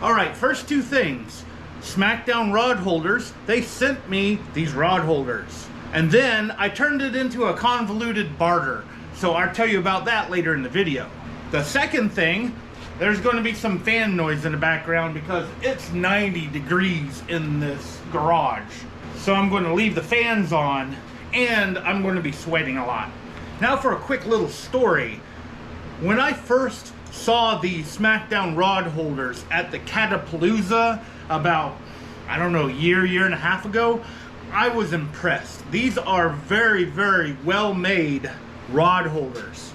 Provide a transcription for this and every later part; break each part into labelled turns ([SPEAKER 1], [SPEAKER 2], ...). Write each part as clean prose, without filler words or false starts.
[SPEAKER 1] All right, first two things. Smackdown rod holders, they sent me these rod holders. And then I turned it into a convoluted barter. So I'll tell you about that later in the video. The second thing, there's going to be some fan noise in the background because it's 90 degrees in this garage. So I'm going to leave the fans on and I'm going to be sweating a lot. Now for a quick little story. When I first saw the Smackdown rod holders at the Catapalooza about, I don't know, year and a half ago, I was impressed. These are very, very well made rod holders.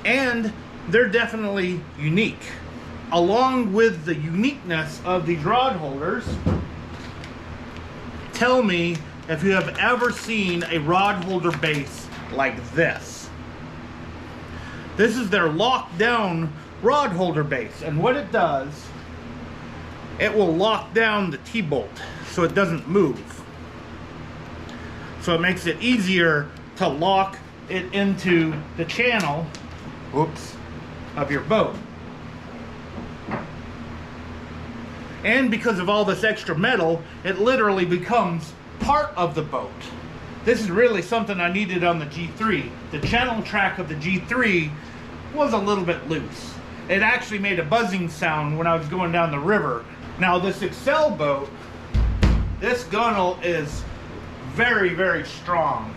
[SPEAKER 1] And they're definitely unique. Along with the uniqueness of these rod holders, tell me if you have ever seen a rod holder base like this. This is their lockdown rod holder base, and what it does, it will lock down the T-bolt so it doesn't move. So it makes it easier to lock it into the channel, whoops, of your boat. And because of all this extra metal, it literally becomes part of the boat. This is really something I needed on the G3. The channel track of the G3 was a little bit loose. It actually made a buzzing sound when I was going down the river. Now this Excel boat, this gunnel is very, very strong.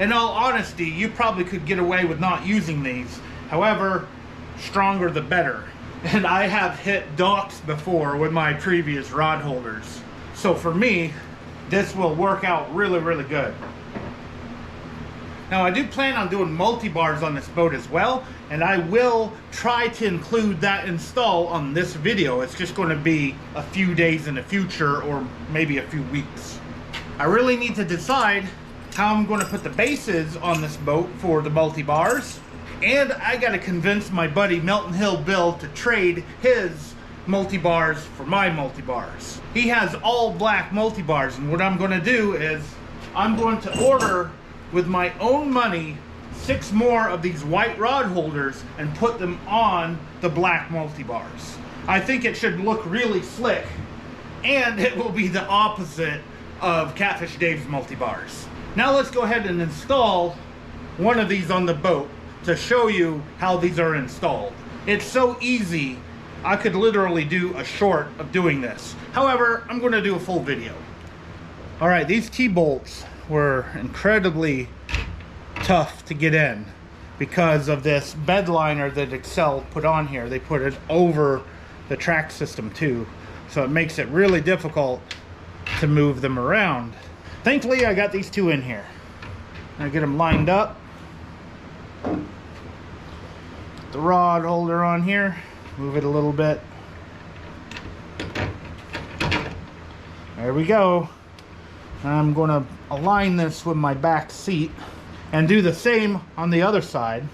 [SPEAKER 1] In all honesty, you probably could get away with not using these. However, stronger the better. And I have hit docks before with my previous rod holders. So for me, this will work out really, really good. Now I do plan on doing MulTbars on this boat as well, and I will try to include that install on this video. It's just going to be a few days in the future or maybe a few weeks. I really need to decide how I'm going to put the bases on this boat for the MulTbars, and I got to convince my buddy Melton Hill Bill to trade his MulTbars for my MulTbars. He has all black MulTbars, and what I'm going to do is I'm going to order with my own money 6 more of these white rod holders and put them on the black MulTbars. I think it should look really slick, and it will be the opposite of Catfish Dave's MulTbars. Now let's go ahead and install one of these on the boat to show you how these are installed. It's so easy, I could literally do a short of doing this. However, I'm going to do a full video. Alright, these T-bolts were incredibly tough to get in because of this bed liner that Excel put on here. They put it over the track system too, so it makes it really difficult to move them around. Thankfully I got these two in here. I get them lined up. The rod holder on here, move it a little bit. There we go. I'm going to align this with my back seat and do the same on the other side.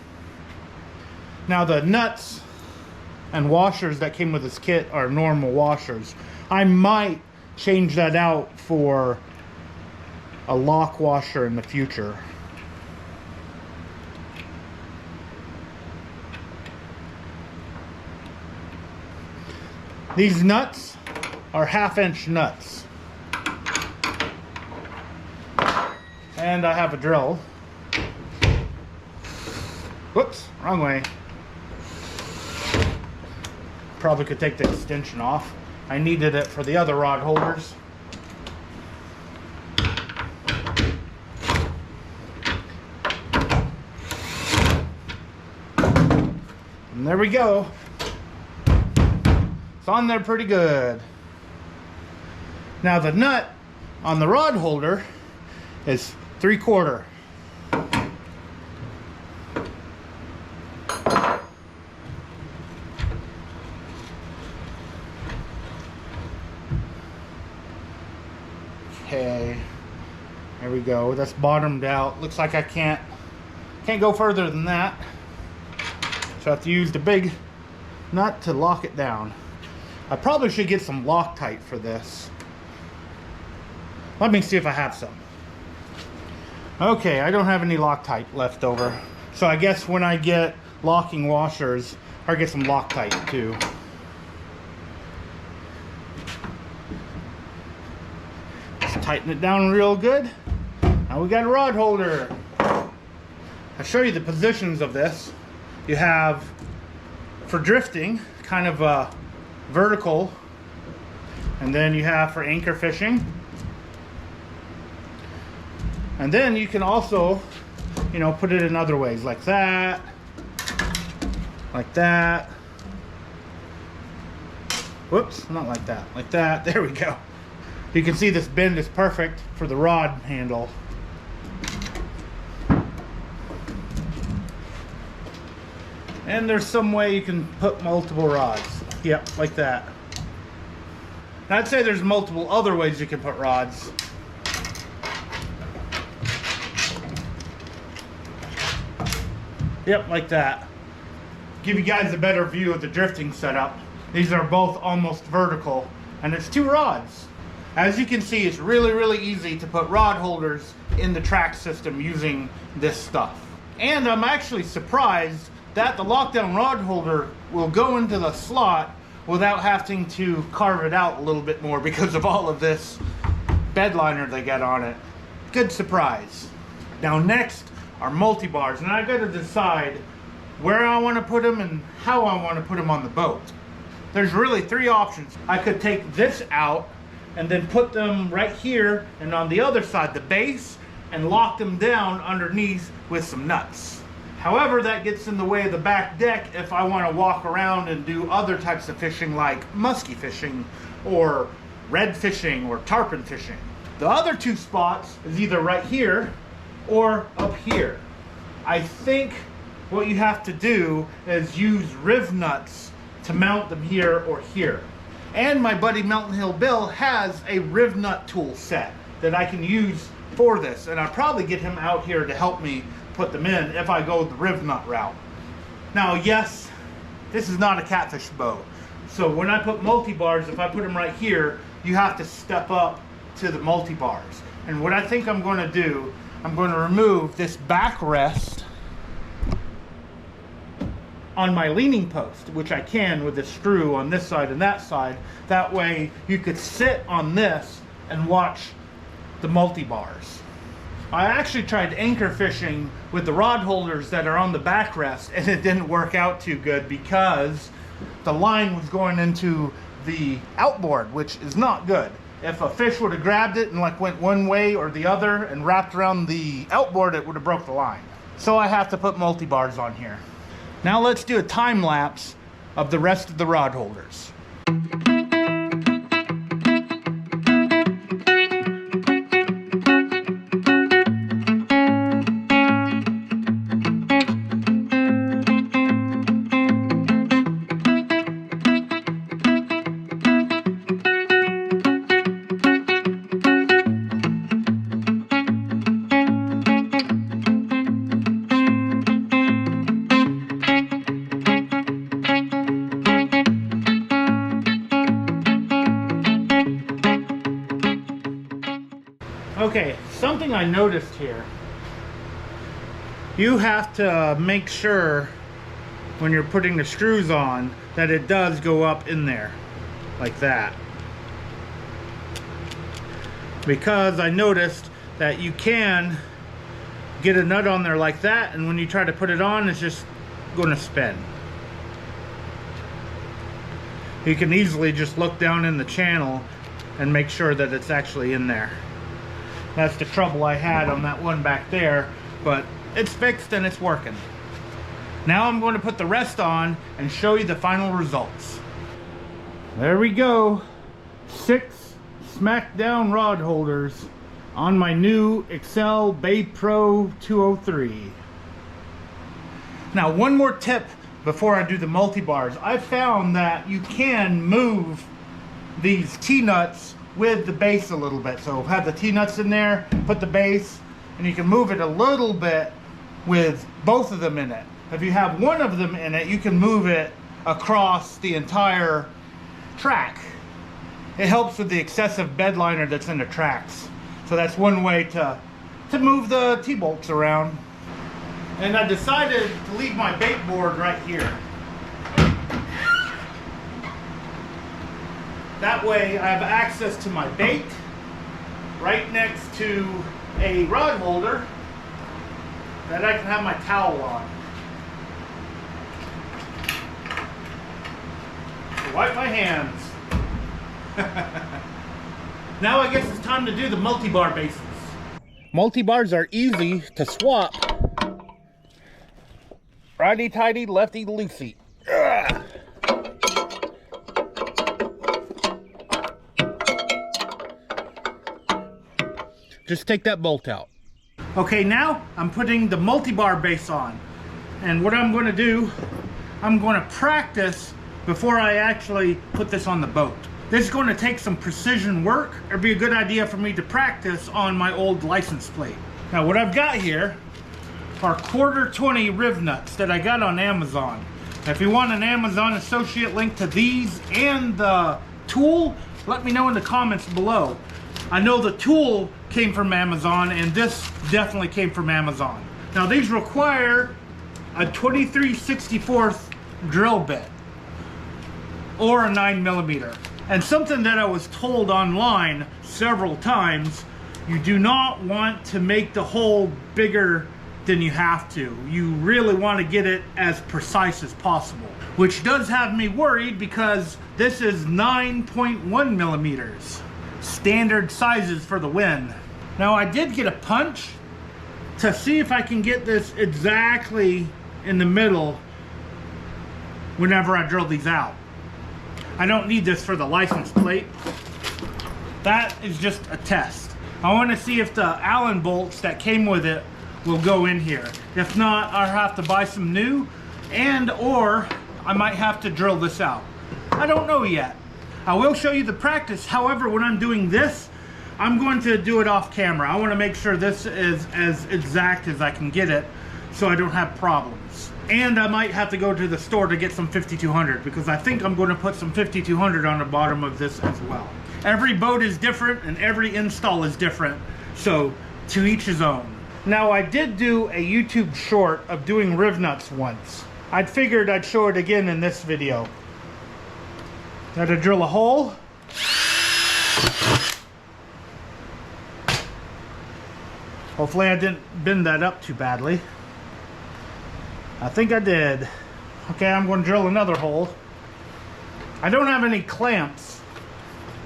[SPEAKER 1] Now the nuts and washers that came with this kit are normal washers. I might change that out for a lock washer in the future. These nuts are 1/2-inch nuts. And I have a drill. Whoops, wrong way. Probably could take the extension off. I needed it for the other rod holders. And there we go. It's on there pretty good. Now the nut on the rod holder is 3/4. Okay, there we go. That's bottomed out. Looks like I can't go further than that. So I have to use the big nut to lock it down. I probably should get some Loctite for this. Let me see if I have some. Okay, I don't have any Loctite left over. So I guess when I get locking washers, I'll get some Loctite too. Just tighten it down real good. Now we got a rod holder. I'll show you the positions of this. You have, for drifting, kind of a vertical, and then you have for anchor fishing. And then you can also, you know, put it in other ways, like that, like that. Whoops, not like that, like that. There we go. You can see this bend is perfect for the rod handle. And there's some way you can put multiple rods. Yep, like that. And I'd say there's multiple other ways you can put rods. Yep, like that. Give you guys a better view of the drifting setup. These are both almost vertical, and it's 2 rods. As you can see, it's really, really easy to put rod holders in the track system using this stuff. And I'm actually surprised that the lockdown rod holder will go into the slot without having to carve it out a little bit more because of all of this bed liner they got on it. Good surprise. Now next are MulTbars, and I gotta decide where I want to put them and how I want to put them on the boat. There's really 3 options. I could take this out and then put them right here and on the other side, the base, and lock them down underneath with some nuts. However, that gets in the way of the back deck if I want to walk around and do other types of fishing like musky fishing or red fishing or tarpon fishing. The other 2 spots is either right here or up here. I think what you have to do is use rivnuts to mount them here or here. And my buddy Mountain Hill Bill has a rivnut tool set that I can use for this, and I'll probably get him out here to help me put them in if I go the rivnut route. Now yes, this is not a catfish boat, so when I put MulTbars, if I put them right here, you have to step up to the MulTbars. And what I think I'm going to do, I'm going to remove this backrest on my leaning post, which I can with a screw on this side and that side. That way you could sit on this and watch the MulTbars. I actually tried anchor fishing with the rod holders that are on the backrest, and it didn't work out too good because the line was going into the outboard, which is not good. If a fish would have grabbed it and like went one way or the other and wrapped around the outboard, it would have broke the line. So I have to put MulTbars on here. Now let's do a time lapse of the rest of the rod holders. Okay, something I noticed here. You have to make sure when you're putting the screws on that it does go up in there like that. Because I noticed that you can get a nut on there like that, and when you try to put it on, it's just going to spin. You can easily just look down in the channel and make sure that it's actually in there. That's the trouble I had on that one back there, but it's fixed and it's working. Now I'm going to put the rest on and show you the final results. There we go. 6 Smackdown rod holders on my new Excel Bay Pro 203. Now one more tip before I do the MulTbars. I found that you can move these T-nuts with the base a little bit. So have the T-nuts in there, put the base, and you can move it a little bit with both of them in it. If you have one of them in it, you can move it across the entire track. It helps with the excessive bed liner that's in the tracks. So that's one way to move the T-bolts around. And I decided to leave my bait board right here. That way I have access to my bait right next to a rod holder that I can have my towel on. So wipe my hands. Now I guess it's time to do the MulTbar bases. MulTbars are easy to swap. Righty-tighty, lefty-loosey. Just take that bolt out. Okay, now I'm putting the MulTbar base on. And what I'm going to do, I'm going to practice before I actually put this on the boat. This is going to take some precision work. It'd be a good idea for me to practice on my old license plate. Now what I've got here are 1/4 rivnuts that I got on Amazon. If you want an Amazon associate link to these and the tool, let me know in the comments below. I know the tool came from Amazon and this definitely came from Amazon. Now these require a 23/64 drill bit or a 9mm. And something that I was told online several times, you do not want to make the hole bigger than you have to. You really want to get it as precise as possible, which does have me worried because this is 9.1mm. Standard sizes for the win. Now I did get a punch to see if I can get this exactly in the middle whenever I drill these out. I don't need this for the license plate. That is just a test. I want to see if the Allen bolts that came with it will go in here. If not, I'll have to buy some new or I might have to drill this out. I don't know yet. I will show you the practice. However, when I'm doing this, I'm going to do it off camera. I want to make sure this is as exact as I can get it so I don't have problems. And I might have to go to the store to get some 5200 because I think I'm going to put some 5200 on the bottom of this as well. Every boat is different and every install is different, so to each his own. Now I did do a YouTube short of doing rivnuts once. I figured I'd show it again in this video. Got to drill a hole. Hopefully I didn't bend that up too badly. I think I did. Okay, I'm going to drill another hole. I don't have any clamps,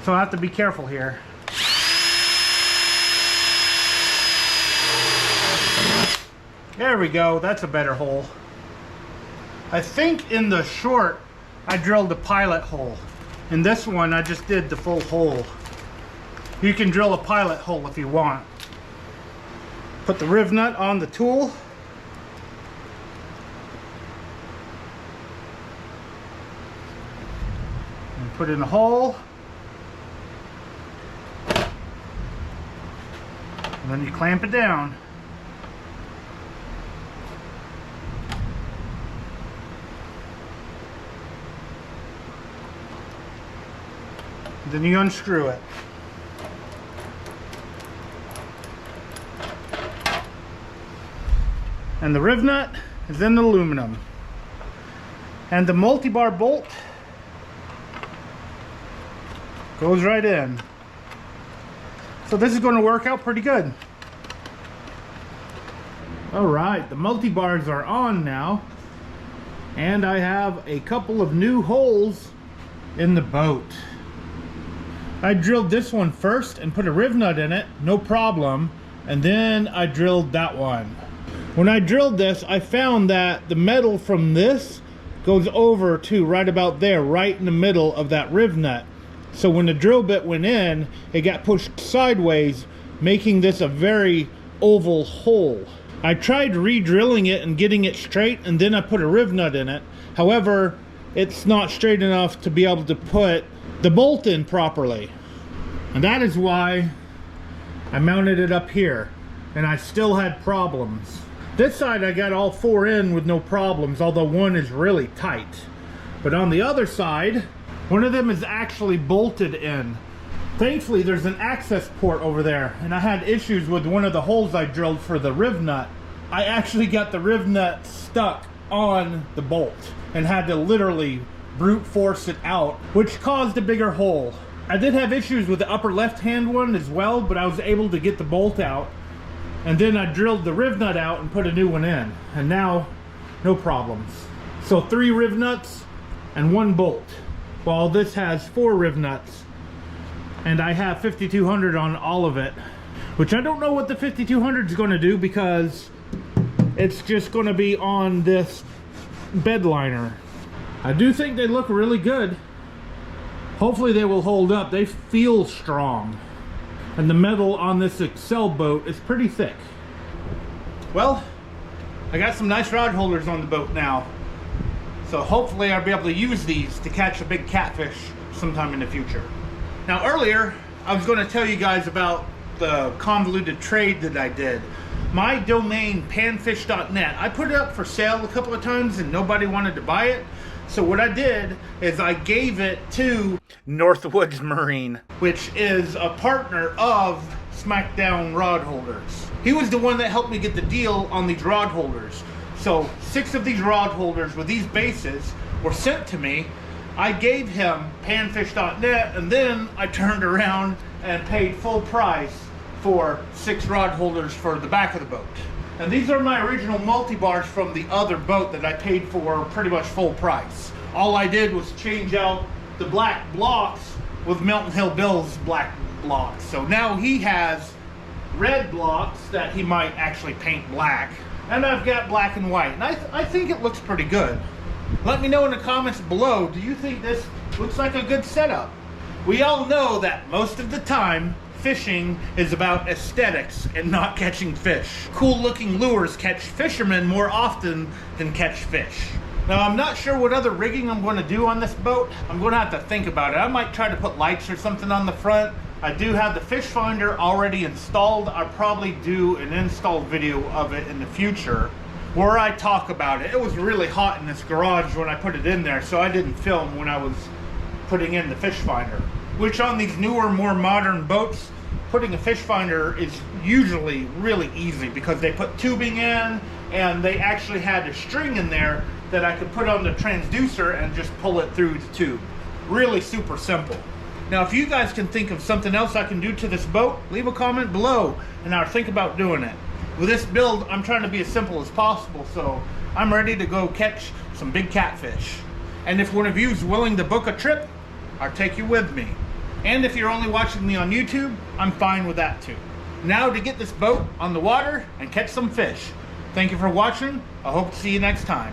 [SPEAKER 1] so I have to be careful here. There we go, that's a better hole. I think in the short, I drilled a pilot hole. In this one, I just did the full hole. You can drill a pilot hole if you want. Put the rivnut on the tool. And put in a hole. And then you clamp it down. Then you unscrew it. And the rivnut is in the aluminum. And the MulTbar bolt goes right in. So this is going to work out pretty good. Alright, the MulTbars are on now. And I have a couple of new holes in the boat. I drilled this one first and put a rivnut in it, no problem, and then I drilled that one. When I drilled this, I found that the metal from this goes over to right about there, right in the middle of that rivnut. So when the drill bit went in, it got pushed sideways, making this a very oval hole. I tried re-drilling it and getting it straight, and then I put a rivnut in it. However, it's not straight enough to be able to put the bolt in properly, and that is why I mounted it up here, and I still had problems. This side I got all four in with no problems, although one is really tight. But on the other side, one of them is actually bolted in. Thankfully there's an access port over there, and I had issues with one of the holes I drilled for the rivnut. I actually got the rivnut stuck on the bolt and had to literally brute force it out, which caused a bigger hole. I did have issues with the upper left-hand one as well, but I was able to get the bolt out. And then I drilled the riv nut out and put a new one in. And now, no problems. So 3 riv nuts and 1 bolt. While this has 4 riv nuts. And I have 5200 on all of it. Which I don't know what the 5200 is going to do, because it's just going to be on this bed liner. I do think they look really good. Hopefully they will hold up. They feel strong. And the metal on this Excel boat is pretty thick. Well, I got some nice rod holders on the boat now. So hopefully I'll be able to use these to catch a big catfish sometime in the future. Now earlier, I was going to tell you guys about the convoluted trade that I did. My domain, panfish.net, I put it up for sale a couple of times and nobody wanted to buy it. So what I did is I gave it to Northwoods Marine, which is a partner of Smackdown rod holders. He was the one that helped me get the deal on these rod holders. So 6 of these rod holders with these bases were sent to me. I gave him panfish.net, and then I turned around and paid full price for 6 rod holders for the back of the boat. And these are my original MulTbars from the other boat that I paid for pretty much full price. All I did was change out the black blocks with Melton Hill Bill's black blocks. So now he has red blocks that he might actually paint black. And I've got black and white. And I think it looks pretty good. Let me know in the comments below, do you think this looks like a good setup? We all know that most of the time, fishing is about aesthetics and not catching fish. Cool looking lures catch fishermen more often than catch fish. Now I'm not sure what other rigging I'm going to do on this boat. I'm going to have to think about it. I might try to put lights or something on the front. I do have the fish finder already installed. I'll probably do an install video of it in the future where I talk about it. It was really hot in this garage when I put it in there, so I didn't film when I was putting in the fish finder. Which on these newer, more modern boats, putting a fish finder is usually really easy because they put tubing in and they actually had a string in there that I could put on the transducer and just pull it through the tube. Really super simple. Now if you guys can think of something else I can do to this boat, leave a comment below and I'll think about doing it. With this build, I'm trying to be as simple as possible, so I'm ready to go catch some big catfish. And if one of you is willing to book a trip, I'll take you with me. And if you're only watching me on YouTube, I'm fine with that too. Now to get this boat on the water and catch some fish. Thank you for watching. I hope to see you next time.